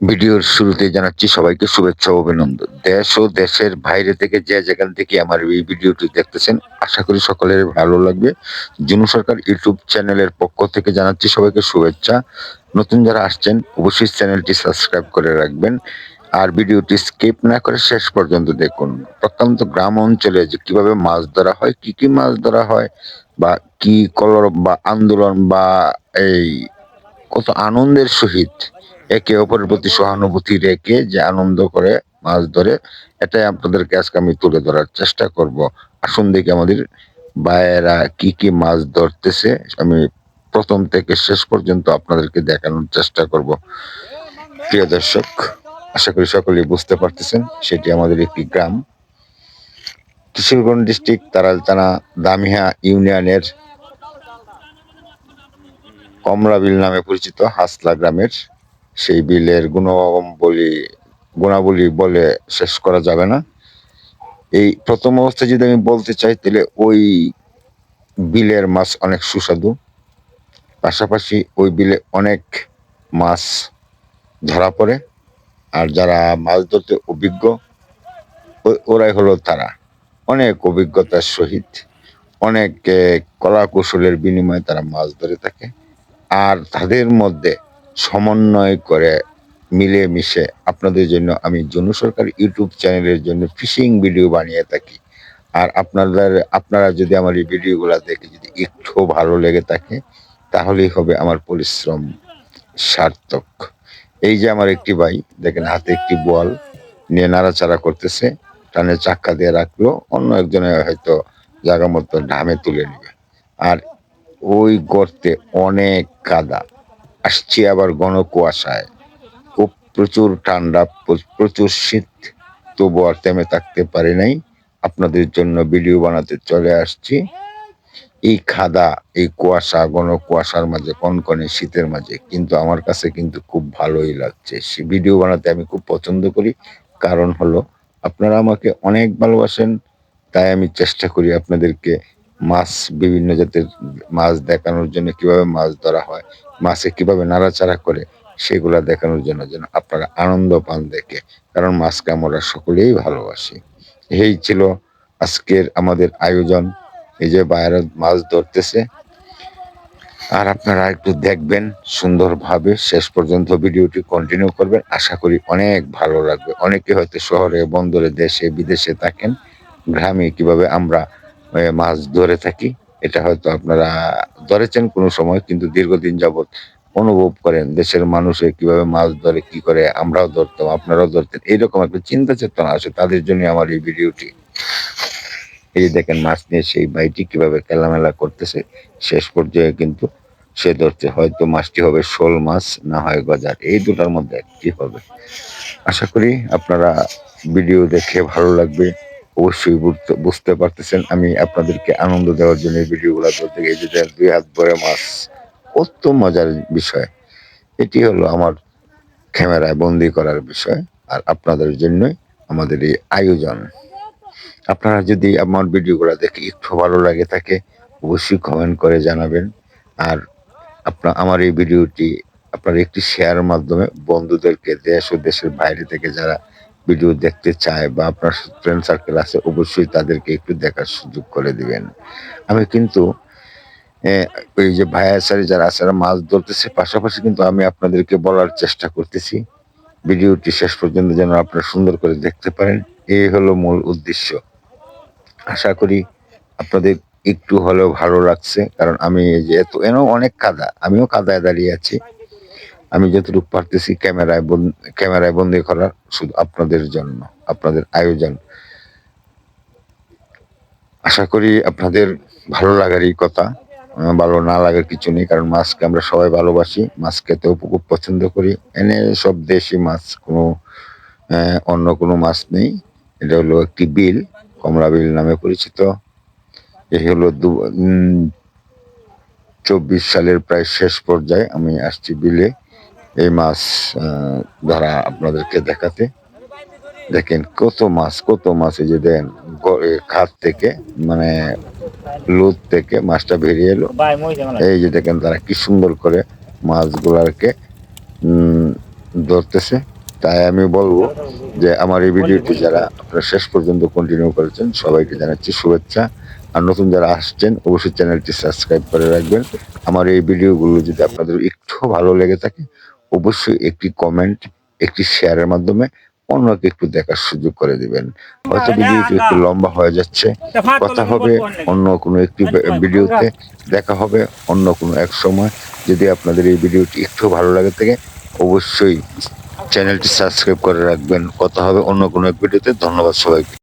ভিডিওর শুরুতে জানাচ্ছি সবাইকে শুভেচ্ছা ও অভিনন্দন। দেশ ও দেশের বাইরে থেকে যে যেখান থেকে আমার এই ভিডিওটি দেখতেছেন, আশা করি সকলের ভালো লাগবে। জুনু সরকার ইউটিউব চ্যানেলের পক্ষ থেকে জানাচ্ছি সবাইকে শুভেচ্ছা। নতুন যারা আসছেন অবশ্যই চ্যানেলটি সাবস্ক্রাইব করে রাখবেন। আর ভিডিওটি স্কিপ না করে শেষ পর্যন্ত দেখুন। প্রত্যন্ত গ্রাম অঞ্চলে যে কিভাবে মাছ ধরা হয়, কি কি মাছ ধরা হয়, বা কি কলরব বা আন্দোলন বা এই কত আনন্দের সহিত একে অপরের প্রতি সহানুভূতি রেখে যে আনন্দ করে মাছ ধরে, এটাই আপনাদেরকে আজকে আমি তুলে ধরার চেষ্টা করব। আসুন দেখি আমাদের ভাইয়েরা কি কি মাছ ধরতেছে। আমি প্রথম থেকে শেষ পর্যন্ত আপনাদেরকে দেখানোর চেষ্টা করব। প্রিয় দর্শক, আশা করি সকলেই বুঝতে পারতেছেন সেটি আমাদের একটি গ্রাম, কিশোরগঞ্জ ডিস্ট্রিক্ট তারাল থানা দামিহা ইউনিয়নের কমলা বিল নামে পরিচিত হাসলা গ্রামের সেই বিলের গুণাবলী বলে শেষ করা যাবে না। এই প্রথম অবস্থায় যদি আমি বলতে চাই, তাহলে ওই বিলের মাছ অনেক সুস্বাদু। পাশাপাশি ওই বিলে অনেক মাছ ধরা পড়ে। আর যারা মাছ ধরতে অভিজ্ঞ, ওরাই হলো তারা। অনেক অভিজ্ঞতার সহিত, অনেক কলা কৌশলের বিনিময়ে তারা মাছ ধরে থাকে। আর তাদের মধ্যে সমন্বয় করে মিলেমিশে আপনাদের জন্য আমি জনু সরকার ইউটিউব চ্যানেলের জন্য ফিশিং ভিডিও বানিয়ে থাকি। আর আপনারা যদি আমার এই ভিডিওগুলো দেখে যদি একটু ভালো লেগে থাকে, তাহলেই হবে আমার পরিশ্রম সার্থক। এই যে আমার একটি ভাই দেখেন, হাতে একটি বল নিয়ে নাড়াচাড়া করতেছে, টানে চাক্কা দিয়ে রাখলো, অন্য একজনে হয়তো জায়গা মতো ঢামে তুলে নিবে। আর ওই গর্তে অনেক কাদা, আসছি আবার ঘন কুয়াশায়, খুব প্রচুর ঠান্ডা, প্রচুর শীত, তবু আর থেমে থাকতে পারি নাই। আপনাদের জন্য ভিডিও বানাতে চলে আসছি। এই খাদা, এই কুয়াশা, ঘন কুয়াশার মাঝে, কনকনে শীতের মাঝে কিন্তু আমার কাছে কিন্তু খুব ভালোই লাগছে। সে ভিডিও বানাতে আমি খুব পছন্দ করি। কারণ হলো আপনারা আমাকে অনেক ভালোবাসেন, তাই আমি চেষ্টা করি আপনাদেরকে মাছ, বিভিন্ন জাতের মাছ দেখানোর জন্য, কিভাবে মাছ ধরা হয়, মাছে কিভাবে নাড়াচাড়া করে, সেগুলা দেখানোর জন্য যেন আপনারা আনন্দ পান দেখে। কারণ মাছকে আমরা সকলেই ভালোবাসি। এই ছিল আজকের আমাদের আয়োজন। এই যে বাইরে মাছ ধরতেছে, আর আপনারা একটু দেখবেন সুন্দরভাবে শেষ পর্যন্ত ভিডিওটি কন্টিনিউ করবেন। আশা করি অনেক ভালো লাগবে। অনেকে হয়তো শহরে, বন্দরে, দেশে বিদেশে থাকেন, গ্রামে কিভাবে আমরা মাছ ধরে থাকি এটা হয়তো আপনারা ধরেছেন কোনো সময়, কিন্তু দীর্ঘদিন যাবৎ অনুভব করেন দেশের মানুষে কিভাবে মাছ ধরে, কি করে আমরাও ধরতাম, আপনারাও ধরতেন, এইরকম একটা চিন্তা চেতনা আসে, তাদের জন্য আমার এই ভিডিওটি। এই যে দেখেন মাছ নিয়ে সেই ভাইটি কিভাবে খেলামেলা করতেছে। শেষ পর্যায়ে কিন্তু সে ধরছে, হয়তো মাছটি হবে শোল মাছ, না হয় গজার, এই দুটার মধ্যে একটি হবে। আশা করি আপনারা ভিডিও দেখে ভালো লাগবে। অবশ্যই বুঝতে পারতেছেন আমি আপনাদেরকে আনন্দ দেওয়ার জন্য এই ভিডিওগুলো করতে গিয়ে, যে দুই হাত ভরে মাছ, কত মজার বিষয়। এটি হলো আমার ক্যামেরায় বন্দি করার বিষয়। আর আপনাদের জন্যই আমাদের এই আয়োজন। আপনারা যদি আমার ভিডিওগুলো দেখে একটু ভালো লাগে থাকে, অবশ্যই কমেন্ট করে জানাবেন। আর আমার এই ভিডিওটি আপনার একটি শেয়ার মাধ্যমে বন্ধুদেরকে, দেশ ও দেশের বাইরে থেকে যারা ভিডিও দেখতে চায় বা আপনার ফ্রেন্ড সার্কেল আছে, অবশ্যই তাদেরকে একটু দেখার সুযোগ করে দিবেন। আমি কিন্তু ওই যে ভাইয়া স্যারে যারা আছে যারা মাছ ধরতেছে, পাশাপাশি কিন্তু আমি আপনাদেরকে বলার চেষ্টা করতেছি ভিডিওটি শেষ পর্যন্ত যেন আপনারা সুন্দর করে দেখতে পারেন। এই হলো মূল উদ্দেশ্য। আশা করি আপনাদের একটু হলেও ভালো লাগছে। কারণ আমি এই যে এনও অনেক কাদা, আমিও কাদায় দাঁড়িয়ে আছি। আমি যতটুকু পারতেছি ক্যামেরায় বন্দি করার, শুধু আপনাদের জন্য, আপনাদের আয়োজন। আশা করি আপনাদের ভালো লাগারই কথা। ভালো না লাগার কিছু নেই, কারণ মাছকে আমরা সবাই ভালোবাসি, মাছ খেতেও খুব পছন্দ করি। এনে সব দেশি মাছ, কোনো অন্য কোনো মাছ নেই। এটা হলো একটি বিল, কমলা বিল নামে পরিচিত। এই হলো 24 সালের প্রায় শেষ পর্যায়ে আমি আসছি বিলে এই মাছ ধরা আপনাদেরকে দেখাতে। দেখেন কত মাছ, কত মাছ, এই যে দেন খাত থেকে, মানে লোদ থেকে মাছটা বেরিয়ে এলো। এই যে দেখেন তারা কি সুন্দর করে মাছগুলাকে ধরতেছে। তাই আমি বলবো যে আমার এই ভিডিওটি যারা আপনারা শেষ পর্যন্ত কন্টিনিউ করেছেন সবাইকে জানাচ্ছি শুভেচ্ছা। আর নতুন যারা আসছেন অবশ্যই চ্যানেলটি সাবস্ক্রাইব করে রাখবেন। আমার এই ভিডিওগুলো যদি আপনাদের একটু ভালো লেগে থাকে অবশ্যই একটি কমেন্ট, একটি শেয়ারের মাধ্যমে অন্যকে একটু দেখার সুযোগ করে দিবেন। হয়তো ভিডিওটি একটু লম্বা হয়ে যাচ্ছে। কথা হবে অন্য কোনো একটি ভিডিওতে, দেখা হবে অন্য কোনো এক সময়। যদি আপনাদের এই ভিডিওটি একটু ভালো লাগে থাকে অবশ্যই চ্যানেলটি সাবস্ক্রাইব করে রাখবেন। কথা হবে অন্য কোনো এক ভিডিওতে। ধন্যবাদ সবাইকে।